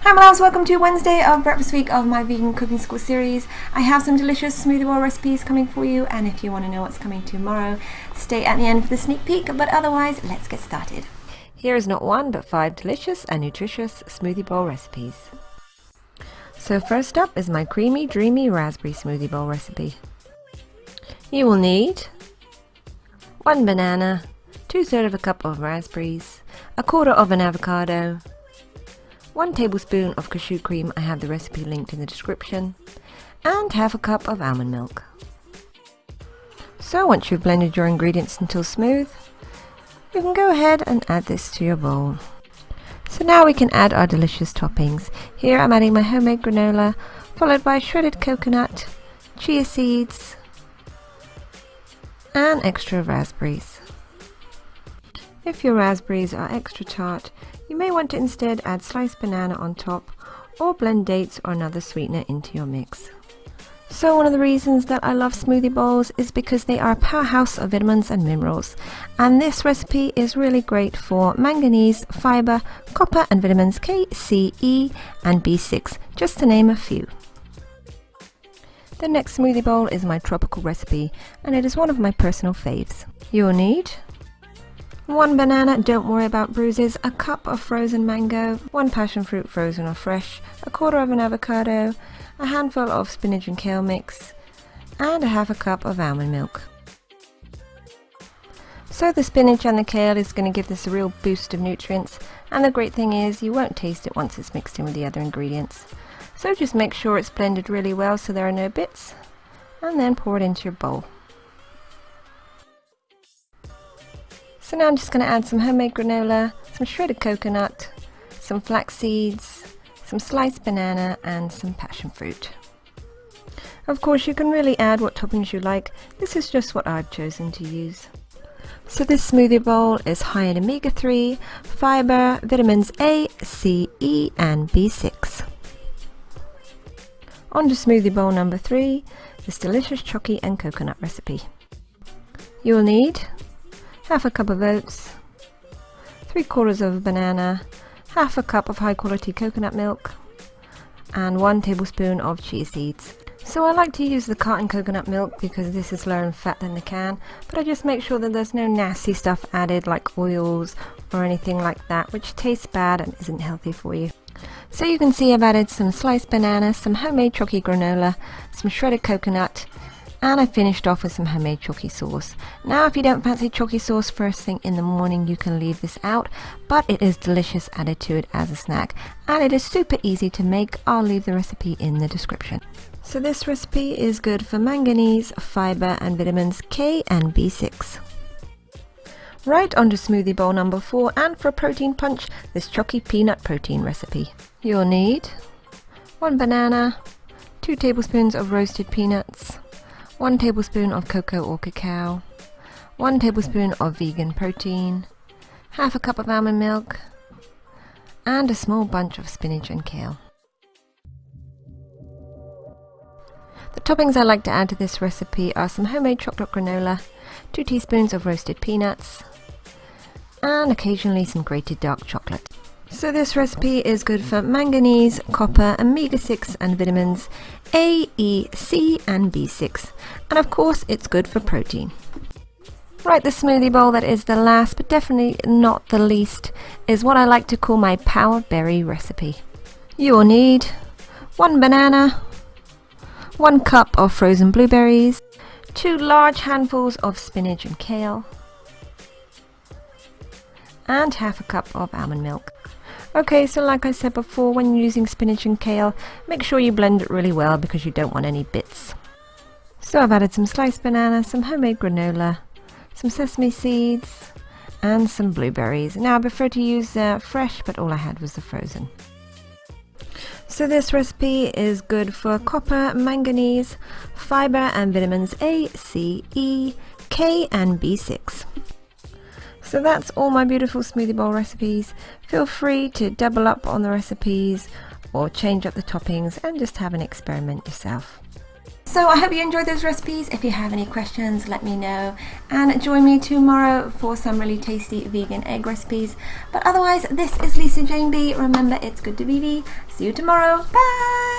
Hi my loves, welcome to Wednesday of breakfast week of my vegan cooking school series. I have some delicious smoothie bowl recipes coming for you, and if you want to know what's coming tomorrow, stay at the end for the sneak peek, but otherwise, let's get started. Here is not one, but 5 delicious and nutritious smoothie bowl recipes. So first up is my creamy, dreamy raspberry smoothie bowl recipe. You will need 1 banana, 2/3 of a cup of raspberries, 1/4 of an avocado, 1 tablespoon of cashew cream, I have the recipe linked in the description, and 1/2 cup of almond milk. So once you've blended your ingredients until smooth, you can go ahead and add this to your bowl. So now we can add our delicious toppings. Here I'm adding my homemade granola, followed by shredded coconut, chia seeds, and extra raspberries. If your raspberries are extra tart, you may want to instead add sliced banana on top, or blend dates or another sweetener into your mix. So one of the reasons that I love smoothie bowls is because they are a powerhouse of vitamins and minerals, and this recipe is really great for manganese, fiber, copper and vitamins K, C, E and B6, just to name a few. The next smoothie bowl is my tropical recipe, and it is one of my personal faves. You will need 1 banana, don't worry about bruises, 1 cup of frozen mango, 1 passion fruit frozen or fresh, 1/4 of an avocado, a handful of spinach and kale mix, and 1/2 cup of almond milk. So the spinach and the kale is going to give this a real boost of nutrients, and the great thing is you won't taste it once it's mixed in with the other ingredients. So just make sure it's blended really well so there are no bits, and then pour it into your bowl. So now I'm just going to add some homemade granola, some shredded coconut, some flax seeds, some sliced banana and some passion fruit. Of course you can really add what toppings you like, this is just what I've chosen to use. So this smoothie bowl is high in omega-3, fiber, vitamins A, C, E and B6. On to smoothie bowl number 3, this delicious Choccie and coconut recipe. You will need 1/2 cup of oats, 3/4 of a banana, 1/2 cup of high quality coconut milk, and 1 tablespoon of chia seeds. So I like to use the carton coconut milk because this is lower in fat than the can, but I just make sure that there's no nasty stuff added like oils or anything like that, which tastes bad and isn't healthy for you. So you can see I've added some sliced banana, some homemade Choccie granola, some shredded coconut, and I finished off with some homemade Choccie sauce. Now if you don't fancy Choccie sauce first thing in the morning, you can leave this out, but it is delicious added to it as a snack, and it is super easy to make. I'll leave the recipe in the description. So this recipe is good for manganese, fiber and vitamins K and B6. Right, on to smoothie bowl number 4, and for a protein punch, this Choccie peanut protein recipe. You'll need 1 banana, 2 tablespoons of roasted peanuts, 1 tablespoon of cocoa or cacao, 1 tablespoon of vegan protein, 1/2 cup of almond milk, and a small bunch of spinach and kale. The toppings I like to add to this recipe are some homemade chocolate granola, 2 teaspoons of roasted peanuts, and occasionally some grated dark chocolate. So this recipe is good for manganese, copper, omega-6 and vitamins A, E, C and B6. And of course it's good for protein. Right, the smoothie bowl that is the last but definitely not the least is what I like to call my power berry recipe. You will need 1 banana, 1 cup of frozen blueberries, 2 large handfuls of spinach and kale, and 1/2 cup of almond milk. Okay, so like I said before, when you're using spinach and kale, make sure you blend it really well because you don't want any bits. So I've added some sliced banana, some homemade granola, some sesame seeds, and some blueberries. Now I prefer to use fresh, but all I had was the frozen. So this recipe is good for copper, manganese, fiber and vitamins A, C, E, K and B6. So that's all my beautiful smoothie bowl recipes. Feel free to double up on the recipes or change up the toppings and just have an experiment yourself. So I hope you enjoyed those recipes. If you have any questions, let me know, and join me tomorrow for some really tasty vegan egg recipes. But otherwise, this is Lisa Jane B. Remember, it's good to be. See you tomorrow. Bye.